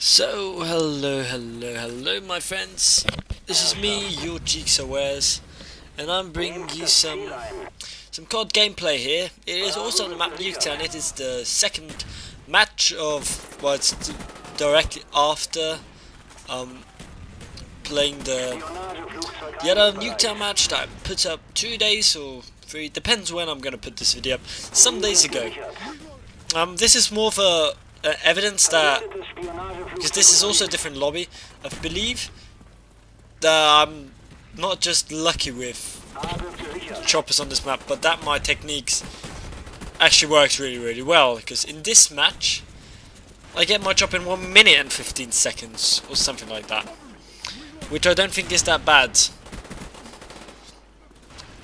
So, hello my friends. This is me, your GXRWes, and I'm bringing you some COD gameplay here. It is also on the map Nuketown. It is the second match of, well, it's directly after playing the other Nuketown match that I put up 2 days or 3, depends when I'm gonna put this video up, some days ago. This is more of a evidence that, because this is also a different lobby, I believe that I'm not just lucky with choppers on this map, but that my techniques actually works really well, because in this match I get my chop in 1 minute and 15 seconds or something like that, which I don't think is that bad.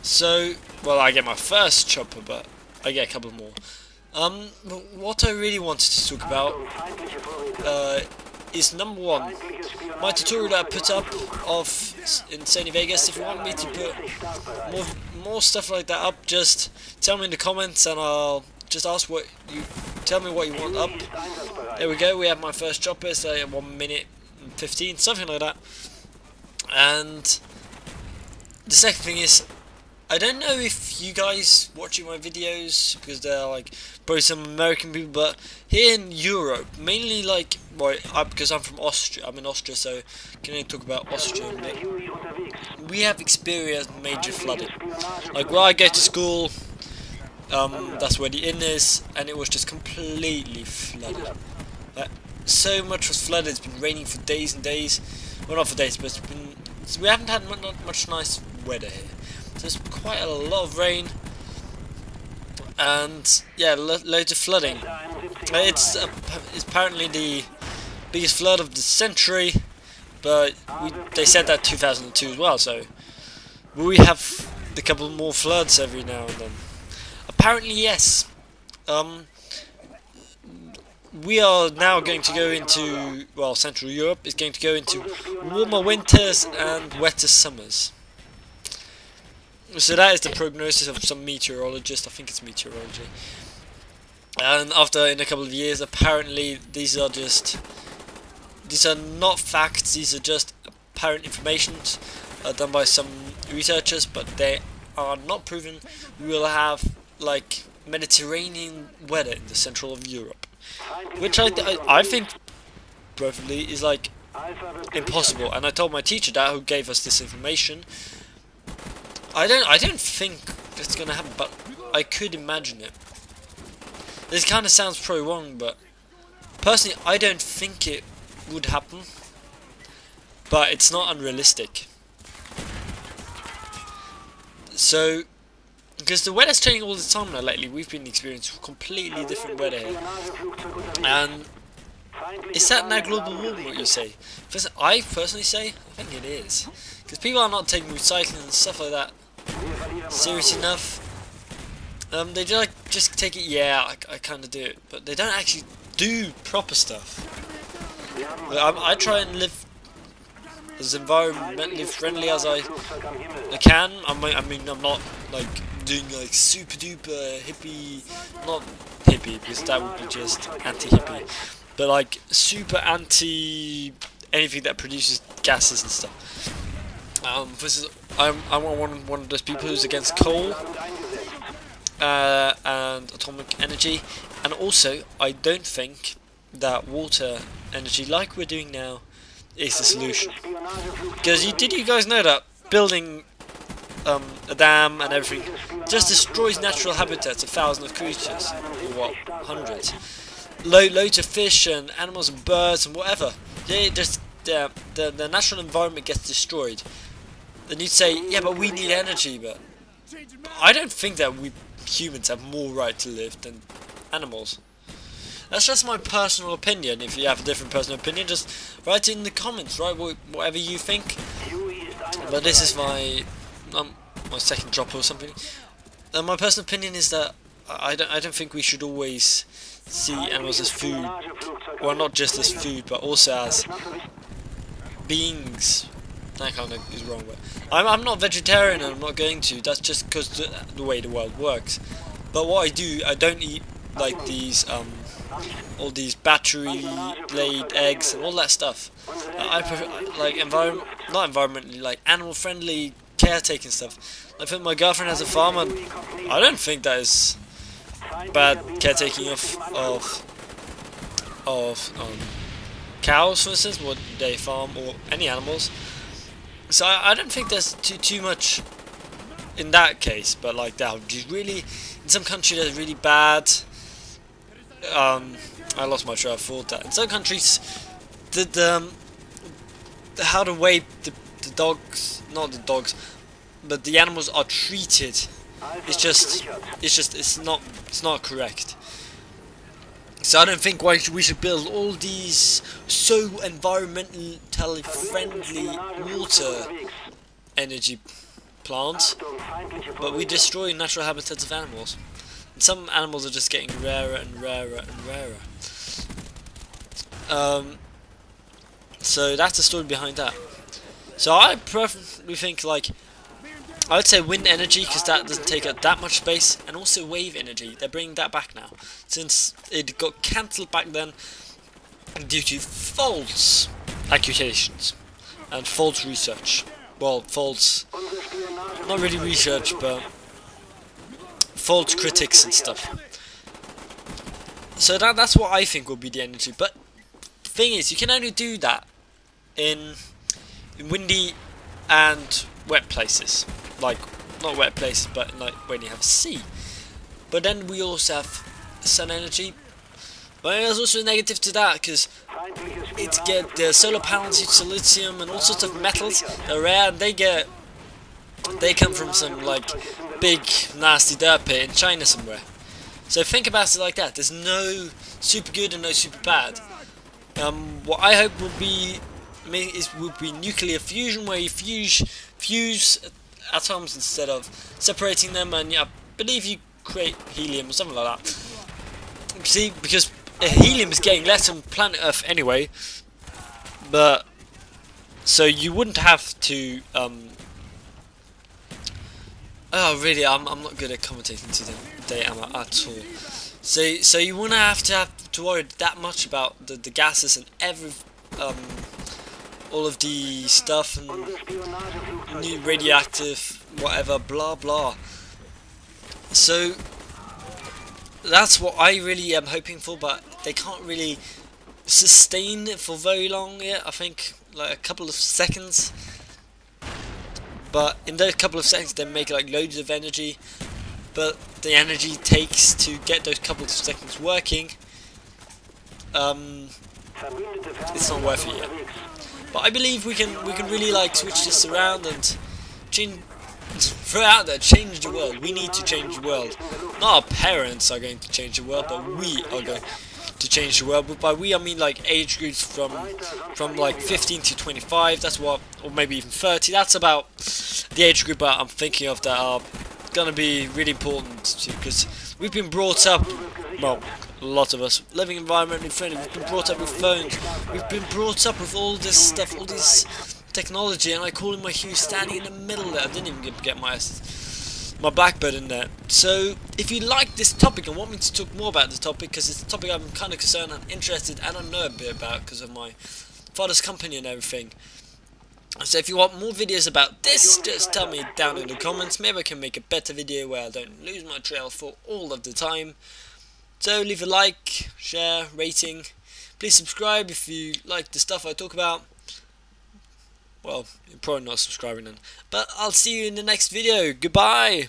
So, well, I get my first chopper, but I get a couple more. What I really wanted to talk about is number one, my tutorial that I put up of in Sony Vegas. If you want me to put more stuff like that up, just tell me in the comments and I'll just ask what you tell me what you want up. There we go. We have my first chopper. It's like 1 minute and 15, something like that. And the second thing is, I don't know if you guys watching my videos, because they're like probably some American people, but here in Europe, mainly like, well, because I'm from Austria, I'm in Austria, so can I talk about Austria a bit? We have experienced major flooding. Like where I go to school, that's where the inn is, and it was just completely flooded. So much was flooded. It's been raining for days and days. Well, not for days, but we haven't had not much nice weather here. There's quite a lot of rain, and yeah, loads of flooding. It's apparently the biggest flood of the century, but they said that 2002 as well. So we have a couple more floods every now and then. Apparently, yes. We are now going to go into, well, Central Europe is going to go into warmer winters and wetter summers. So that is the prognosis of some meteorologist. I think it's meteorology. And after, in a couple of years, apparently these are not facts. These are just apparent information done by some researchers, but they are not proven. We will have like Mediterranean weather in the central of Europe, which I think probably is like impossible. And I told my teacher that, who gave us this information. I don't think it's gonna happen, but I could imagine it. This kind of sounds probably wrong, but personally I don't think it would happen, but it's not unrealistic. So, because the weather's changing all the time now lately, we've been experiencing completely different weather here. And is that now global warming, what you say? I personally say, I think it is. Because people are not taking recycling and stuff like that serious enough. They just take it, yeah, I kind of do it, but they don't actually do proper stuff. I try and live as environmentally friendly as I can. I mean, I'm not like doing like super duper hippie, not hippie, because that would be just anti-hippie, but like super anti anything that produces gases and stuff. I'm one of those people who's against coal and atomic energy, and also I don't think that water energy, like we're doing now, is the solution. Because did you guys know that building a dam and everything just destroys natural habitats of thousands of creatures, or what, hundreds, loads of fish and animals and birds and whatever. The natural environment gets destroyed. Then you'd say, yeah, but we need energy, but I don't think that we humans have more right to live than animals. That's just my personal opinion. If you have a different personal opinion, just write it in the comments, right? Whatever you think. But this is my second drop or something. My personal opinion is that I don't think we should always see animals as food. Well, not just as food, but also as beings. That kind of is wrong, but I'm not vegetarian and I'm not going to. That's just because the way the world works. But what I do, I don't eat like these all these battery laid eggs and all that stuff. I prefer like not environmentally, like animal friendly caretaking stuff. I think my girlfriend has a farm, and I don't think that is bad caretaking of cows, for instance, what they farm, or any animals. So I don't think there's too much in that case. But like that, really, in some countries that's really bad. I lost my train of thought. That in some countries, how the way the dogs, not the dogs, but the animals are treated, it's not correct. So I don't think we should build all these so environmentally friendly water energy plants, but we destroy natural habitats of animals. And some animals are just getting rarer and rarer and rarer. So that's the story behind that. So I preferably think, like, I would say wind energy, because that doesn't take up that much space, and also wave energy. They're bringing that back now, since it got cancelled back then due to false accusations and false research. Well, false, not really research, but false critics and stuff. So that's what I think will be the energy. But the thing is, you can only do that in windy and wet places. Like, not wet places, but like when you have a sea. But then we also have sun energy. But there's also a negative to that, because the solar panels use lithium and all sorts of metals that are rare, and they come from some like big nasty dirt pit in China somewhere. So think about it like that. There's no super good and no super bad. What I hope will be nuclear fusion, where you fuse atoms instead of separating them, and I believe you create helium or something like that. See, because helium is getting less on planet Earth anyway, but so you wouldn't have to. Oh, really? I'm not good at commentating today, am I, at all? So you wouldn't have to worry that much about the gases and all of the stuff and new radioactive whatever, blah blah. So that's what I really am hoping for, but they can't really sustain it for very long yet. I think like a couple of seconds. But in those couple of seconds they make like loads of energy, but the energy takes to get those couple of seconds working, it's not worth it yet. But I believe we can really like switch this around and change the world. We need to change the world. Not our parents are going to change the world, but we are going to change the world. But by we I mean like age groups from like 15 to 25. That's what, or maybe even 30. That's about the age group that I'm thinking of that are gonna be really important, because we've been brought up, well, a lot of us, living environmentally friendly. We've been brought up with phones. We've been brought up with all this stuff, all this technology, and I call him my Hugh standing in the middle there. I didn't even get my Blackbird in there. So if you like this topic and want me to talk more about this topic, because it's a topic I'm kind of concerned and interested and I know a bit about because of my father's company and everything. So if you want more videos about this, just tell me down in the comments. Maybe I can make a better video where I don't lose my trail for all of the time. So leave a like, share, rating. Please subscribe if you like the stuff I talk about. Well, you're probably not subscribing then. But I'll see you in the next video. Goodbye!